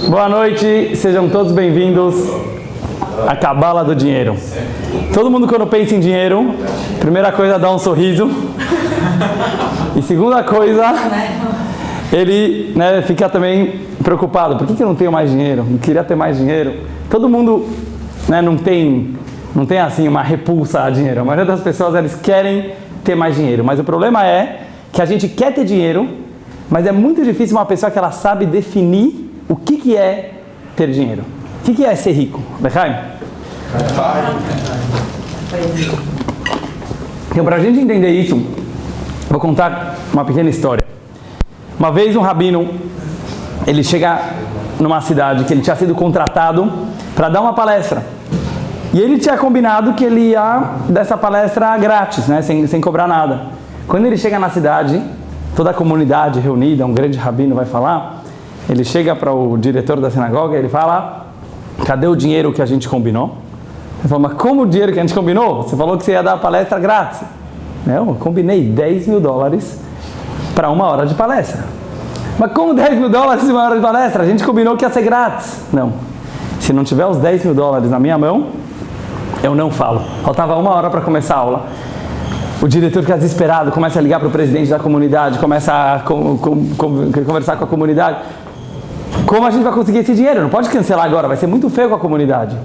Boa noite, sejam todos bem-vindos à Cabala do Dinheiro. Todo mundo, quando pensa em dinheiro, primeira coisa, dá um sorriso. E segunda coisa, ele fica também preocupado. Por que eu não tenho mais dinheiro? Não queria ter mais dinheiro. Todo mundo não tem assim uma repulsa a dinheiro. A maioria das pessoas, eles querem ter mais dinheiro. Mas o problema é que a gente quer ter dinheiro, mas é muito difícil uma pessoa que ela sabe definir o que é ter dinheiro. O que é ser rico? Lechaim? Então, para a gente entender isso, vou contar uma pequena história. Uma vez um rabino, ele chega numa cidade que ele tinha sido contratado para dar uma palestra. E ele tinha combinado que ele ia dar essa palestra grátis, sem cobrar nada. Quando ele chega na cidade, toda a comunidade reunida, um grande rabino vai falar, ele chega para o diretor da sinagoga e ele fala: cadê o dinheiro que a gente combinou? Ele fala: mas como o dinheiro que a gente combinou? Você falou que você ia dar a palestra grátis. Não, eu combinei $10 mil para 1 hora de palestra. Mas como $10 mil em 1 hora de palestra? A gente combinou que ia ser grátis. Não. Se não tiver os $10 mil na minha mão, eu não falo. Faltava 1 hora para começar a aula. O diretor fica desesperado, começa a ligar para o presidente da comunidade, começa a conversar com a comunidade. Como a gente vai conseguir esse dinheiro? Não pode cancelar agora, vai ser muito feio com a comunidade.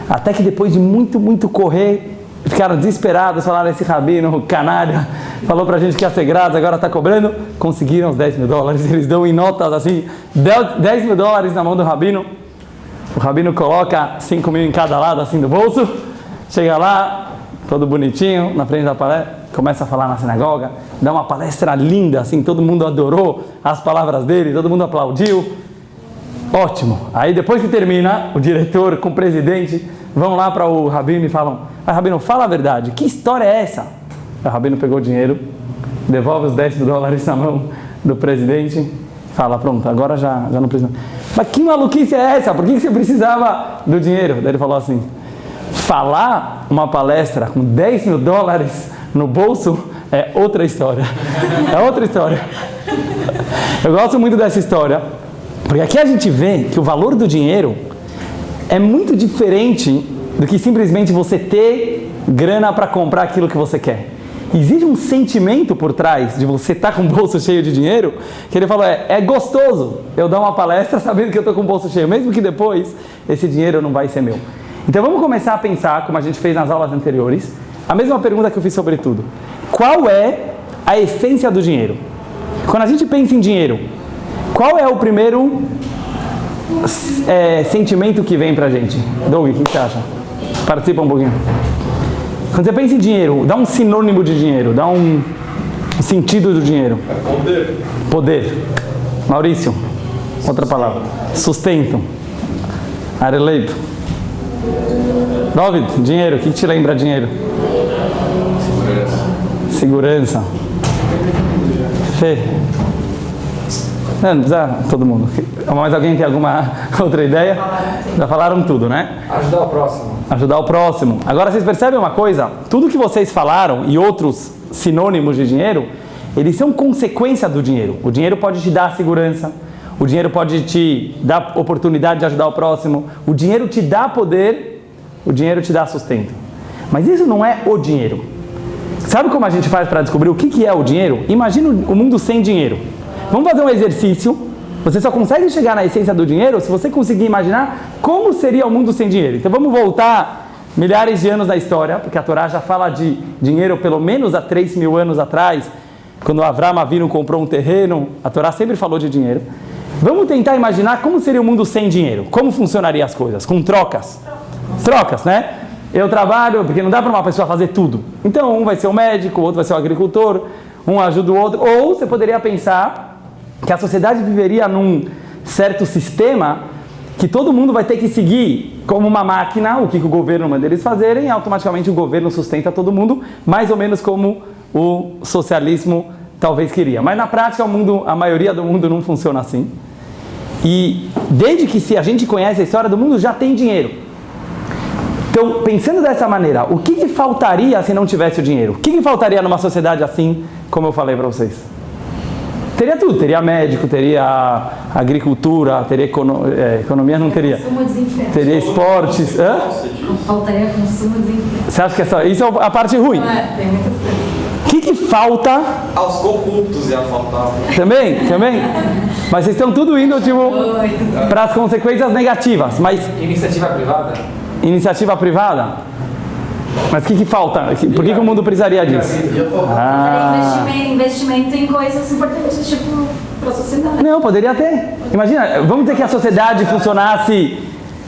Até que depois de muito correr, ficaram desesperados, falaram: esse rabino, canalha, falou pra gente que ia ser grátis, agora está cobrando. Conseguiram os $10 mil, eles dão em notas assim, $10 mil na mão do rabino. O rabino coloca 5 mil em cada lado assim do bolso, chega lá, todo bonitinho, na frente da palestra, começa a falar na sinagoga, dá uma palestra linda, assim, todo mundo adorou as palavras dele, todo mundo aplaudiu. Ótimo. Aí depois que termina, o diretor com o presidente vão lá para o rabino e falam: rabino, fala a verdade, que história é essa? O rabino pegou o dinheiro, devolve os $10 mil na mão do presidente, fala: pronto, agora já não precisa. Mas que maluquice é essa? Por que você precisava do dinheiro? Daí ele falou assim: falar uma palestra com $10 mil no bolso é outra história. É outra história. Eu gosto muito dessa história, porque aqui a gente vê que o valor do dinheiro é muito diferente do que simplesmente você ter grana para comprar aquilo que você quer. Existe um sentimento por trás de você estar com o bolso cheio de dinheiro, que ele fala: é gostoso eu dar uma palestra sabendo que eu estou com o bolso cheio, mesmo que depois esse dinheiro não vai ser meu. Então vamos começar a pensar, como a gente fez nas aulas anteriores, a mesma pergunta que eu fiz sobre tudo. Qual é a essência do dinheiro? Quando a gente pensa em dinheiro, qual é o primeiro sentimento que vem pra gente? Doug, o que você acha? Participa um pouquinho. Quando você pensa em dinheiro, dá um sinônimo de dinheiro, dá um sentido do dinheiro. Poder. Poder. Maurício, outra palavra. Sustento. Areleito. David, dinheiro, o que te lembra dinheiro? Segurança. Fé. Não precisa todo mundo. Mas alguém tem alguma outra ideia? Já falaram tudo, né? Ajudar o próximo. Ajudar o próximo. Agora vocês percebem uma coisa? Tudo que vocês falaram e outros sinônimos de dinheiro, eles são consequência do dinheiro. O dinheiro pode te dar segurança, o dinheiro pode te dar oportunidade de ajudar o próximo, o dinheiro te dá poder, o dinheiro te dá sustento. Mas isso não é o dinheiro. Sabe como a gente faz para descobrir o que é o dinheiro? Imagina o mundo sem dinheiro. Vamos fazer um exercício. Você só consegue chegar na essência do dinheiro se você conseguir imaginar como seria o mundo sem dinheiro. Então vamos voltar milhares de anos na história, porque a Torá já fala de dinheiro pelo menos há 3 mil anos atrás. Quando Avraham Avinu comprou um terreno, a Torá sempre falou de dinheiro. Vamos tentar imaginar como seria o mundo sem dinheiro. Como funcionariam as coisas? Com trocas. Trocas, né? Eu trabalho, porque não dá para uma pessoa fazer tudo. Então um vai ser o médico, o outro vai ser o agricultor, um ajuda o outro. Ou você poderia pensar que a sociedade viveria num certo sistema que todo mundo vai ter que seguir como uma máquina o que o governo manda eles fazerem, e automaticamente o governo sustenta todo mundo, mais ou menos como o socialismo talvez queria. Mas na prática a maioria do mundo não funciona assim. E desde que se a gente conhece a história do mundo, já tem dinheiro. Então, pensando dessa maneira, o que faltaria se não tivesse o dinheiro? O que faltaria numa sociedade assim, como eu falei para vocês? Teria tudo, teria médico, teria agricultura, teria economia, não teria. Teria esportes. Hã? Faltaria consumo desenfreado. Você acha que isso é a parte ruim? Tem muitas coisas. O que falta? Aos corruptos ia faltar. Também. Mas vocês estão tudo indo, tipo, para as consequências negativas. Mas Iniciativa privada? iniciativa privada? Mas o que falta? Por que o mundo precisaria disso? Investimento em coisas importantes, tipo, para a sociedade. Não, poderia ter. Imagina, vamos dizer que a sociedade funcionasse...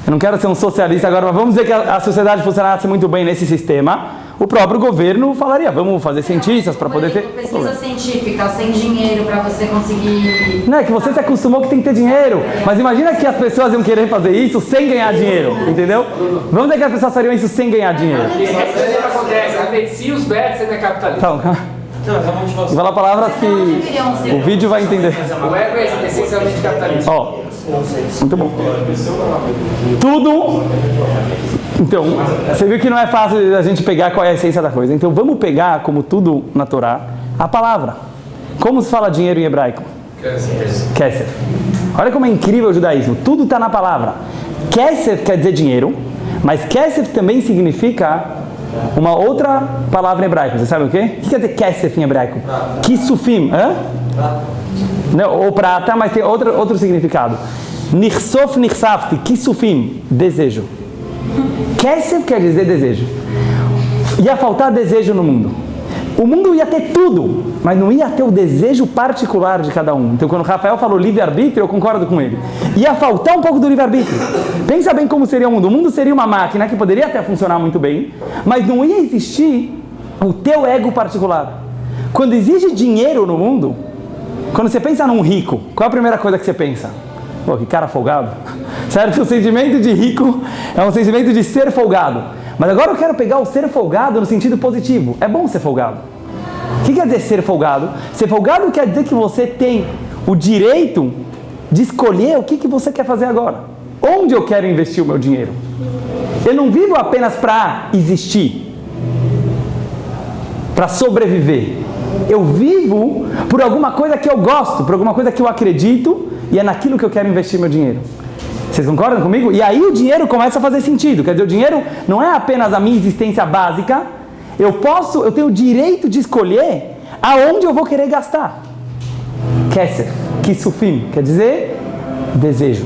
Eu não quero ser um socialista agora, mas vamos dizer que a sociedade funcionasse muito bem nesse sistema. O próprio governo falaria, vamos fazer cientistas para poder ter... Pesquisa científica, sem dinheiro para você conseguir... Não, é que você se acostumou que tem que ter dinheiro. Mas imagina que as pessoas iam querer fazer isso sem ganhar dinheiro, entendeu? Vamos dizer que as pessoas fariam isso sem ganhar dinheiro. Isso acontece. A medicina, os bets, você não é capitalista. Então, vou falar palavras que o vídeo vai entender. O ego é essencialmente capitalista. Ó, muito bom. Tudo... Então, você viu que não é fácil a gente pegar qual é a essência da coisa. Então, vamos pegar, como tudo na Torá, a palavra. Como se fala dinheiro em hebraico? Kesef. Olha como é incrível o judaísmo. Tudo está na palavra. Kesef quer dizer dinheiro, mas Kesef também significa uma outra palavra em hebraico. Você sabe o quê? O que quer dizer Kesef em hebraico? Kisufim. Não, ou prata, mas tem outro significado. Nirsof nirsafti. Kisufim. Desejo. Kesef quer dizer desejo. Ia faltar desejo no mundo. O mundo ia ter tudo, mas não ia ter o desejo particular de cada um. Então, quando o Rafael falou livre-arbítrio, eu concordo com ele. Ia faltar um pouco do livre-arbítrio. Pensa bem como seria o mundo. O mundo seria uma máquina que poderia até funcionar muito bem, mas não ia existir o teu ego particular. Quando existe dinheiro no mundo, quando você pensa num rico, qual é a primeira coisa que você pensa? Pô, que cara folgado. Certo? O sentimento de rico é um sentimento de ser folgado. Mas agora eu quero pegar o ser folgado no sentido positivo. É bom ser folgado. O que quer dizer ser folgado? Ser folgado quer dizer que você tem o direito de escolher o que você quer fazer agora. Onde eu quero investir o meu dinheiro? Eu não vivo apenas para existir, para sobreviver. Eu vivo por alguma coisa que eu gosto, por alguma coisa que eu acredito, e é naquilo que eu quero investir meu dinheiro. Vocês concordam comigo? E aí o dinheiro começa a fazer sentido. Quer dizer, o dinheiro não é apenas a minha existência básica. Eu tenho o direito de escolher aonde eu vou querer gastar. Kesef, kisufim, quer dizer desejo.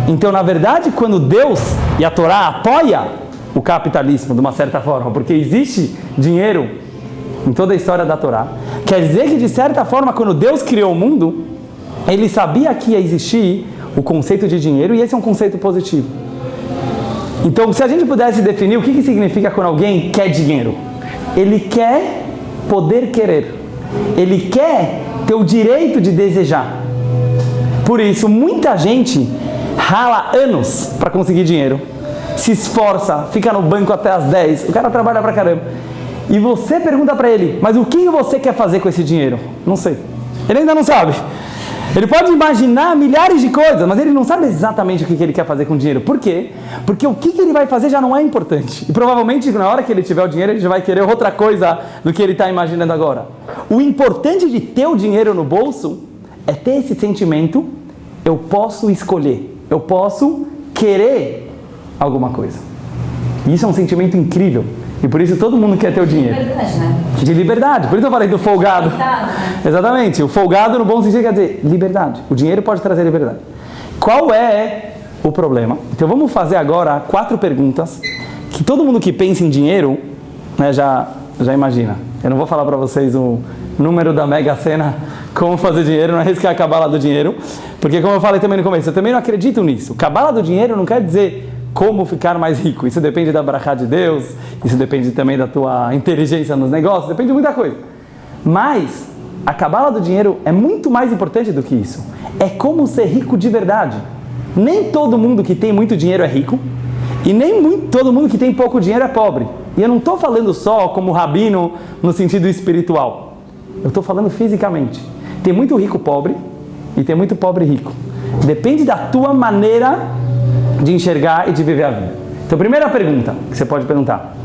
Então, na verdade, quando Deus e a Torá apoia o capitalismo de uma certa forma, porque existe dinheiro em toda a história da Torá, quer dizer que, de certa forma, quando Deus criou o mundo, Ele sabia que ia existir o conceito de dinheiro, e esse é um conceito positivo. Então, se a gente pudesse definir o que significa quando alguém quer dinheiro, ele quer poder querer, ele quer ter o direito de desejar. Por isso, muita gente rala anos para conseguir dinheiro, se esforça, fica no banco até as 10, o cara trabalha pra caramba, e você pergunta para ele, mas o que você quer fazer com esse dinheiro? Não sei. Ele ainda não sabe. Ele pode imaginar milhares de coisas, mas ele não sabe exatamente o que ele quer fazer com o dinheiro. Por quê? Porque o que ele vai fazer já não é importante. E provavelmente, na hora que ele tiver o dinheiro, ele já vai querer outra coisa do que ele está imaginando agora. O importante de ter o dinheiro no bolso é ter esse sentimento, eu posso escolher, eu posso querer alguma coisa. E isso é um sentimento incrível. E por isso todo mundo quer ter o dinheiro. De liberdade, né? De liberdade. Por isso eu falei do folgado. Né? Exatamente. O folgado no bom sentido quer dizer liberdade. O dinheiro pode trazer liberdade. Qual é o problema? Então vamos fazer agora 4 perguntas que todo mundo que pensa em dinheiro, né, já imagina. Eu não vou falar para vocês o número da Mega Sena, como fazer dinheiro, não é isso que é a cabala do dinheiro. Porque como eu falei também no começo, eu também não acredito nisso. Cabala do dinheiro não quer dizer como ficar mais rico. Isso depende da brachá de Deus, isso depende também da tua inteligência nos negócios, depende de muita coisa. Mas a cabala do dinheiro é muito mais importante do que isso. É como ser rico de verdade. Nem todo mundo que tem muito dinheiro é rico, e nem todo mundo que tem pouco dinheiro é pobre. E eu não estou falando só como rabino no sentido espiritual. Eu estou falando fisicamente. Tem muito rico pobre e tem muito pobre rico. Depende da tua maneira de enxergar e de viver a vida. Então, primeira pergunta que você pode perguntar: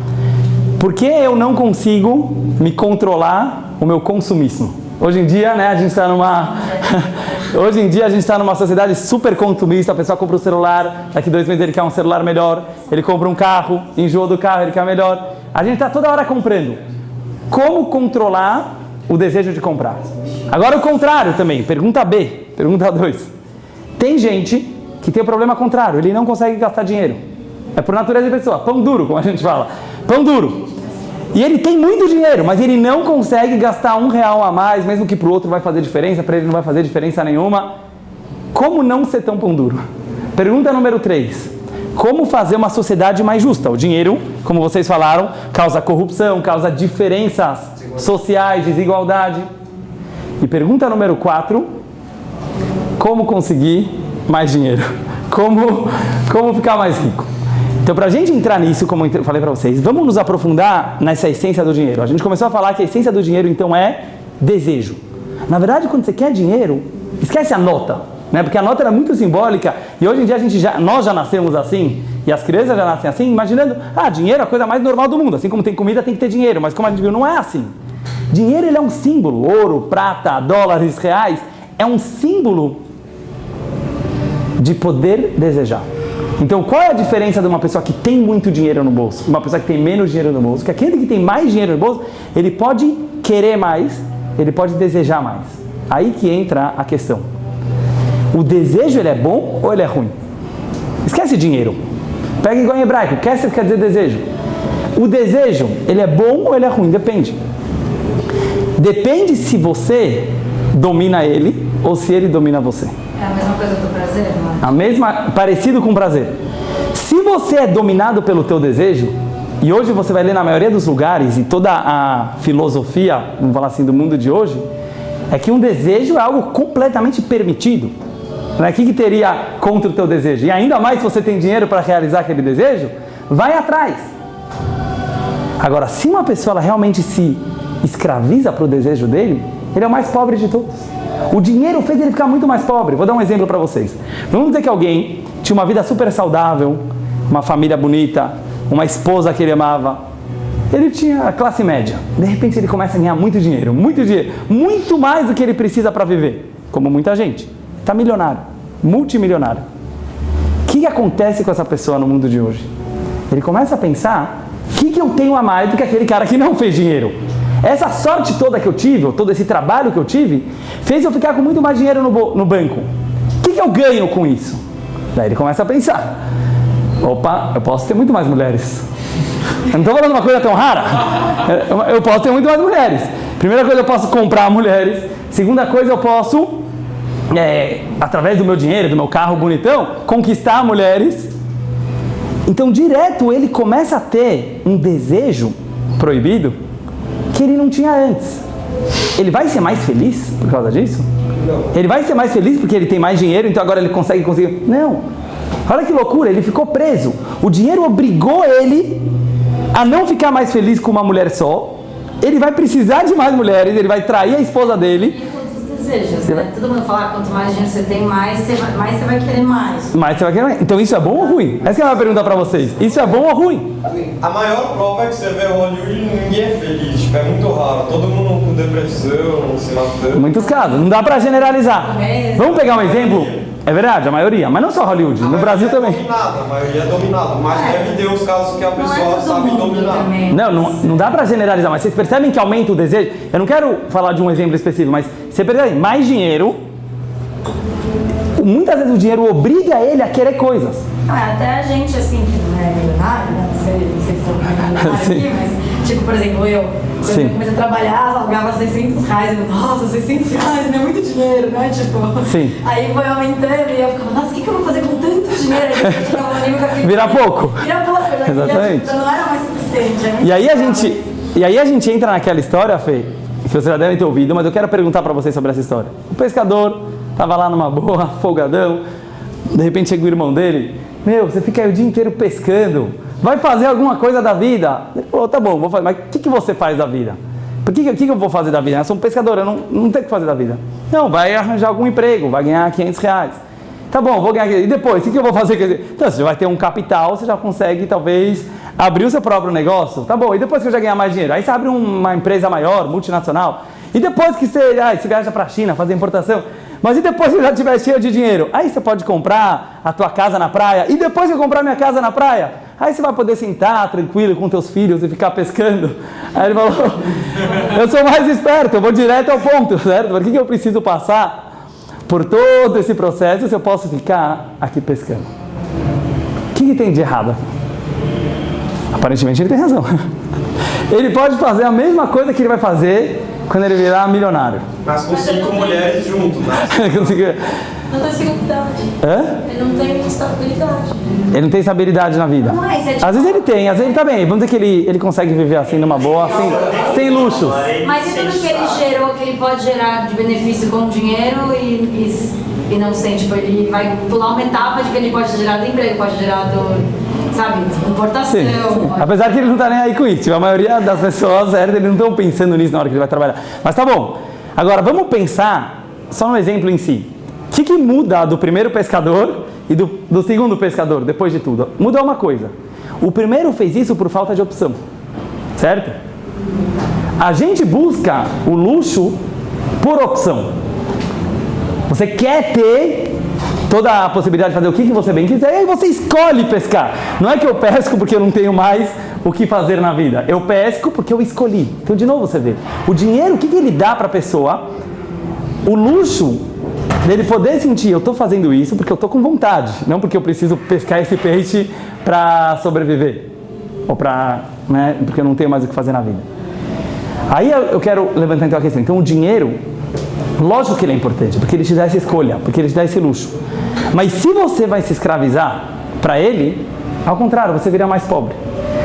por que eu não consigo me controlar o meu consumismo? Hoje em dia, né, a gente está numa... Hoje em dia a gente está numa sociedade super consumista, a pessoa compra um celular, daqui 2 meses ele quer um celular melhor, ele compra um carro, enjoa do carro, ele quer melhor. A gente está toda hora comprando. Como controlar o desejo de comprar? Agora o contrário também, pergunta B, pergunta 2. Tem gente que tem o problema contrário, ele não consegue gastar dinheiro. É por natureza de pessoa, pão duro, como a gente fala. Pão duro. E ele tem muito dinheiro, mas ele não consegue gastar R$1 a mais, mesmo que para o outro vai fazer diferença, para ele não vai fazer diferença nenhuma. Como não ser tão pão duro? Pergunta número 3. Como fazer uma sociedade mais justa? O dinheiro, como vocês falaram, causa corrupção, causa diferenças sociais, desigualdade. E pergunta número 4. Como conseguir mais dinheiro? Como ficar mais rico? Então, para a gente entrar nisso, como eu falei para vocês, vamos nos aprofundar nessa essência do dinheiro. A gente começou a falar que a essência do dinheiro, então, é desejo. Na verdade, quando você quer dinheiro, esquece a nota, né? Porque a nota era muito simbólica e hoje em dia nós já nascemos assim e as crianças já nascem assim, imaginando, dinheiro é a coisa mais normal do mundo. Assim como tem comida, tem que ter dinheiro. Mas como a gente viu, não é assim. Dinheiro, ele é um símbolo. Ouro, prata, dólares, reais. É um símbolo de poder desejar. Então, qual é a diferença de uma pessoa que tem muito dinheiro no bolso, uma pessoa que tem menos dinheiro no bolso? Que aquele que tem mais dinheiro no bolso, ele pode querer mais, ele pode desejar mais. Aí que entra a questão. O desejo, ele é bom ou ele é ruim? Esquece dinheiro. Pega igual em hebraico, quer dizer desejo. O desejo, ele é bom ou ele é ruim? Depende. Depende se você domina ele ou se ele domina você. É a mesma coisa do prazer, não é? Parecido com prazer. Se você é dominado pelo teu desejo, e hoje você vai ler na maioria dos lugares, e toda a filosofia, vamos falar assim, do mundo de hoje, é que um desejo é algo completamente permitido. Não é? O que teria contra o teu desejo? E ainda mais se você tem dinheiro para realizar aquele desejo, vai atrás. Agora, se uma pessoa ela realmente se escraviza para o desejo dele, ele é o mais pobre de todos. O dinheiro fez ele ficar muito mais pobre. Vou dar um exemplo para vocês. Vamos dizer que alguém tinha uma vida super saudável, uma família bonita, uma esposa que ele amava. Ele tinha a classe média. De repente ele começa a ganhar muito dinheiro, muito mais do que ele precisa para viver. Como muita gente. Está milionário, multimilionário. O que acontece com essa pessoa no mundo de hoje? Ele começa a pensar, o que eu tenho a mais do que aquele cara que não fez dinheiro? Essa sorte toda que eu tive, ou todo esse trabalho que eu tive, fez eu ficar com muito mais dinheiro no banco. O que eu ganho com isso? Daí ele começa a pensar, opa, eu posso ter muito mais mulheres. Eu não estou falando uma coisa tão rara. Eu posso ter muito mais mulheres. Primeira coisa, eu posso comprar mulheres. Segunda coisa, eu posso, através do meu dinheiro, do meu carro bonitão, conquistar mulheres. Então, direto, ele começa a ter um desejo proibido que ele não tinha antes. Ele vai ser mais feliz por causa disso? Não. Ele vai ser mais feliz porque ele tem mais dinheiro, então agora ele consegue conseguir... Não. Olha que loucura, ele ficou preso. O dinheiro obrigou ele a não ficar mais feliz com uma mulher só. Ele vai precisar de mais mulheres, ele vai trair a esposa dele. Desejos, né? Todo mundo fala, quanto mais dinheiro você tem, mais você vai querer mais. Mais você vai querer mais. Então isso é bom ou ruim? Essa que é a minha pergunta pra vocês. Isso é bom ou ruim? A maior prova é que você vê Hollywood e ninguém é feliz. Tipo, é muito raro. Todo mundo com depressão, se matando. Muitos casos. Não dá pra generalizar. Vamos pegar um exemplo? É verdade, a maioria. Mas não só Hollywood. No Brasil também. A maioria é dominada. Mas deve ter os casos que a pessoa sabe dominar. Não dá pra generalizar. Mas vocês percebem que aumenta o desejo? Eu não quero falar de um exemplo específico, mas você percebe, mais dinheiro, muitas vezes o dinheiro obriga ele a querer coisas. Até a gente, assim, que não é milionário, né? Não sei se for milionário aqui, mas, tipo, por exemplo, eu comecei a trabalhar, salgava R$600, eu, nossa, R$600, não é muito dinheiro, né? Tipo, sim. Aí foi aumentando e eu ficava, nossa, o que eu vou fazer com tanto dinheiro? Aí eu chegava no nível que aquele... Vira pouco. Exatamente. Já não era mais suficiente. E aí a gente entra naquela história, Fê, que vocês já devem ter ouvido, mas eu quero perguntar pra vocês sobre essa história. O pescador tava lá numa boa, folgadão, de repente chega o irmão dele, você fica aí o dia inteiro pescando, vai fazer alguma coisa da vida? Ele falou, tá bom, vou fazer, mas o que você faz da vida? O que eu vou fazer da vida? Eu sou um pescador, eu não tenho o que fazer da vida. Não, vai arranjar algum emprego, vai ganhar R$500. Tá bom, vou ganhar. E depois, o que eu vou fazer? Então, você já vai ter um capital, você já consegue, talvez, abrir o seu próprio negócio. Tá bom, e depois que eu já ganhar mais dinheiro? Aí você abre uma empresa maior, multinacional. E depois que você viaja para a China, fazer importação, mas e depois que você já estiver cheio de dinheiro? Aí você pode comprar a tua casa na praia. E depois que eu comprar minha casa na praia, aí você vai poder sentar tranquilo com teus filhos e ficar pescando. Aí ele falou, eu sou mais esperto, eu vou direto ao ponto, certo? Por que eu preciso passar por todo esse processo se eu posso ficar aqui pescando? O que tem de errado? Aparentemente ele tem razão. Ele pode fazer a mesma coisa que ele vai fazer quando ele virar milionário. Mas com 5 mulheres juntos, né? Não tem estabilidade. Ele não tem estabilidade. Ele não tem estabilidade na vida. Às vezes ele tem, às vezes ele tá bem. Vamos dizer que ele consegue viver assim numa boa, assim, sem luxos. Mas e tudo que ele gerou, que ele pode gerar de benefício com dinheiro e não sei, tipo, ele vai pular uma etapa de que ele pode gerar do emprego, pode gerar sabe, importação. Sim. Apesar que ele não tá nem aí com isso. Tipo, a maioria das pessoas, certo, eles não estão pensando nisso na hora que ele vai trabalhar. Mas tá bom. Agora, vamos pensar só no exemplo em si. O que muda do primeiro pescador e do segundo pescador, depois de tudo? Muda uma coisa. O primeiro fez isso por falta de opção. Certo? A gente busca o luxo por opção. Você quer ter toda a possibilidade de fazer o que você bem quiser, e aí você escolhe pescar. Não é que eu pesco porque eu não tenho mais o que fazer na vida. Eu pesco porque eu escolhi. Então, de novo, você vê. O dinheiro, o que ele dá para a pessoa? O luxo dele poder sentir, eu estou fazendo isso porque eu estou com vontade, não porque eu preciso pescar esse peixe para sobreviver. Ou porque eu não tenho mais o que fazer na vida. Aí eu quero levantar então a questão. Então, o dinheiro, lógico que ele é importante, porque ele te dá essa escolha, porque ele te dá esse luxo. Mas se você vai se escravizar para ele, ao contrário, você virá mais pobre.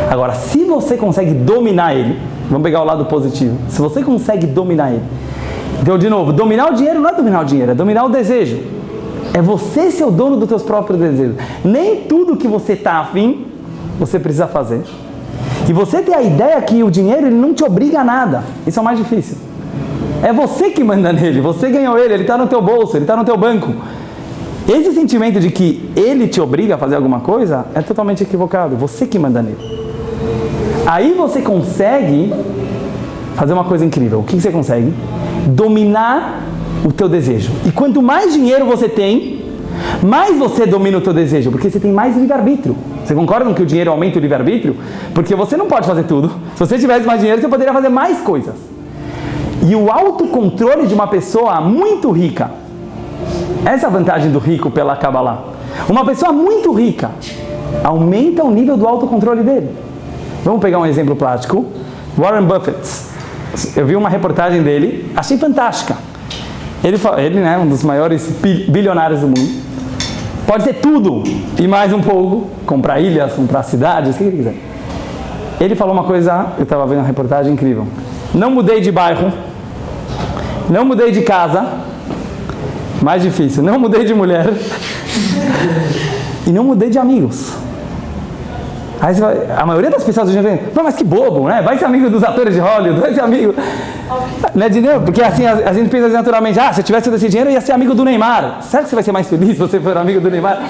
Agora, se você consegue dominar ele, vamos pegar o lado positivo, se você consegue dominar ele, então, de novo, dominar o dinheiro não é dominar o dinheiro, é dominar o desejo. É você ser o dono dos seus próprios desejos. Nem tudo que você está afim, você precisa fazer. E você ter a ideia que o dinheiro ele não te obriga a nada. Isso é o mais difícil. É você que manda nele, você ganhou ele está no teu bolso, ele está no teu banco. Esse sentimento de que ele te obriga a fazer alguma coisa é totalmente equivocado, você que manda nele. Aí você consegue fazer uma coisa incrível. O que você consegue? Dominar o teu desejo. E quanto mais dinheiro você tem, mais você domina o teu desejo, porque você tem mais livre-arbítrio. Você concorda com que o dinheiro aumenta o livre-arbítrio? Porque você não pode fazer tudo. Se você tivesse mais dinheiro, você poderia fazer mais coisas. E o autocontrole de uma pessoa muito rica, essa é a vantagem do rico pela Kabbalah. Uma pessoa muito rica aumenta o nível do autocontrole dele. Vamos pegar um exemplo prático. Warren Buffett. Eu vi uma reportagem dele, achei fantástica. Ele né, um dos maiores bilionários do mundo. Pode ter tudo e mais um pouco. Comprar ilhas, comprar cidades, o que ele quiser. Ele falou uma coisa, eu estava vendo uma reportagem incrível. Não mudei de bairro, não mudei de casa, mais difícil, não mudei de mulher e não mudei de amigos. Aí a maioria das pessoas hoje vem, mas que bobo, né? Vai ser amigo dos atores de Hollywood, vai ser amigo, né, de dinheiro? Porque assim a gente pensa naturalmente, se eu tivesse esse dinheiro eu ia ser amigo do Neymar. Será que você vai ser mais feliz se você for amigo do Neymar?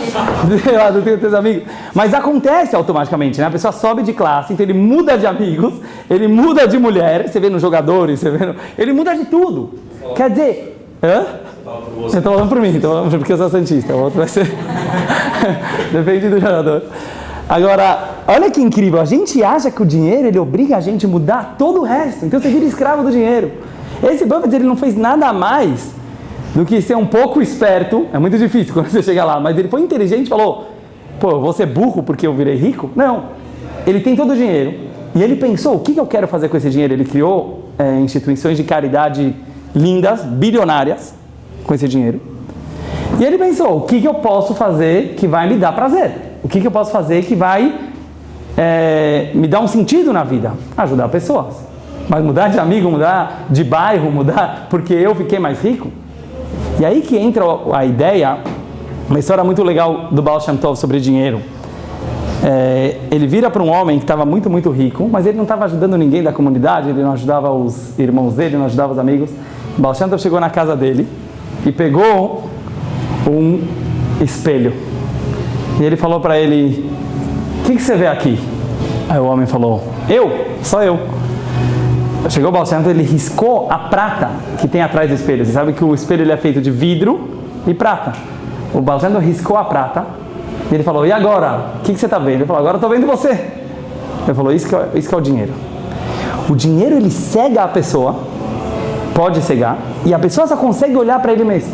Eu tenho teus amigos. Mas acontece automaticamente, né? A pessoa sobe de classe, então ele muda de amigos, ele muda de mulher, você vê nos jogadores, ele muda de tudo. Quer dizer, eu tô falando por mim, porque eu sou santista, o outro vai ser depende do jogador. Agora, olha que incrível, a gente acha que o dinheiro ele obriga a gente a mudar todo o resto, então você vira escravo do dinheiro. Esse Buffett ele não fez nada mais do que ser um pouco esperto, é muito difícil quando você chega lá, mas ele foi inteligente e falou, eu vou ser burro porque eu virei rico? Não, ele tem todo o dinheiro e ele pensou, o que eu quero fazer com esse dinheiro? Ele criou instituições de caridade lindas, bilionárias, com esse dinheiro. E ele pensou, o que eu posso fazer que vai me dar prazer? O que eu posso fazer que vai me dar um sentido na vida? Ajudar pessoas. Mas mudar de amigo, mudar de bairro, mudar porque eu fiquei mais rico? E aí que entra a ideia, uma história muito legal do Baal Shem Tov sobre dinheiro. Ele vira para um homem que estava muito, muito rico, mas ele não estava ajudando ninguém da comunidade, ele não ajudava os irmãos dele, não ajudava os amigos. O Baal Shem Tov chegou na casa dele e pegou um espelho. E ele falou para ele, o que você vê aqui? Aí o homem falou, só eu. Chegou o Baal Shem Tov, ele riscou a prata que tem atrás do espelho. Você sabe que o espelho ele é feito de vidro e prata. O Baal Shem Tov riscou a prata e ele falou, e agora? O que você está vendo? Ele falou, agora eu estou vendo você. Ele falou, isso que é o dinheiro. O dinheiro ele cega a pessoa, pode cegar, e a pessoa só consegue olhar para ele mesmo.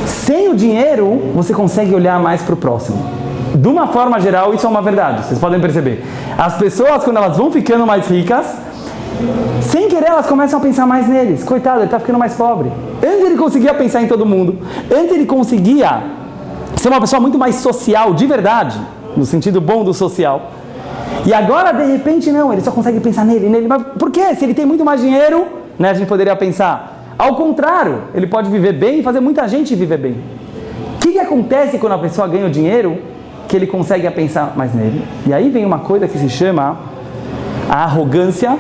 Sem o dinheiro, você consegue olhar mais para o próximo. De uma forma geral, isso é uma verdade, vocês podem perceber. As pessoas, quando elas vão ficando mais ricas, sem querer elas começam a pensar mais neles. Coitado, ele está ficando mais pobre. Antes ele conseguia pensar em todo mundo. Antes ele conseguia ser uma pessoa muito mais social, de verdade, no sentido bom do social. E agora, de repente, não, ele só consegue pensar nele. Mas por quê? Se ele tem muito mais dinheiro, né, a gente poderia pensar. Ao contrário, ele pode viver bem e fazer muita gente viver bem. O que acontece quando a pessoa ganha o dinheiro? Que ele consegue pensar mais nele. E aí vem uma coisa que se chama a arrogância,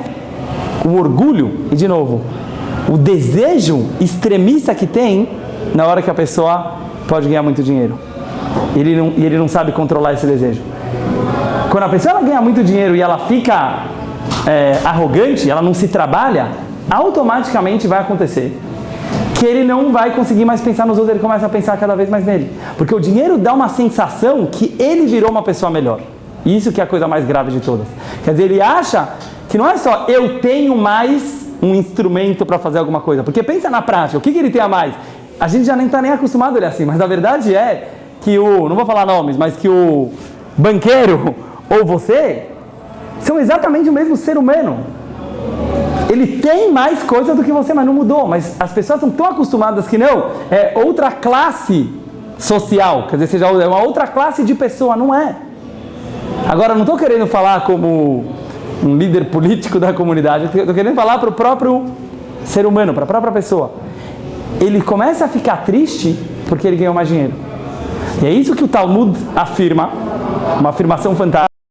o orgulho e, de novo, o desejo extremista que tem na hora que a pessoa pode ganhar muito dinheiro. Ele não sabe controlar esse desejo. Quando a pessoa ela ganha muito dinheiro e ela fica arrogante, ela não se trabalha, automaticamente vai acontecer que ele não vai conseguir mais pensar nos outros, ele começa a pensar cada vez mais nele. Porque o dinheiro dá uma sensação que ele virou uma pessoa melhor. Isso que é a coisa mais grave de todas. Quer dizer, ele acha que não é só eu tenho mais um instrumento para fazer alguma coisa. Porque pensa na prática, o que ele tem a mais? A gente já nem está nem acostumado a ele assim, mas a verdade é que não vou falar nomes, mas que o banqueiro ou você são exatamente o mesmo ser humano. Ele tem mais coisas do que você, mas não mudou. Mas as pessoas estão tão acostumadas que não, é outra classe social, quer dizer, é uma outra classe de pessoa, não é. Agora, não estou querendo falar como um líder político da comunidade, estou querendo falar para o próprio ser humano, para a própria pessoa. Ele começa a ficar triste porque ele ganhou mais dinheiro. E é isso que o Talmud afirma, uma afirmação fantástica.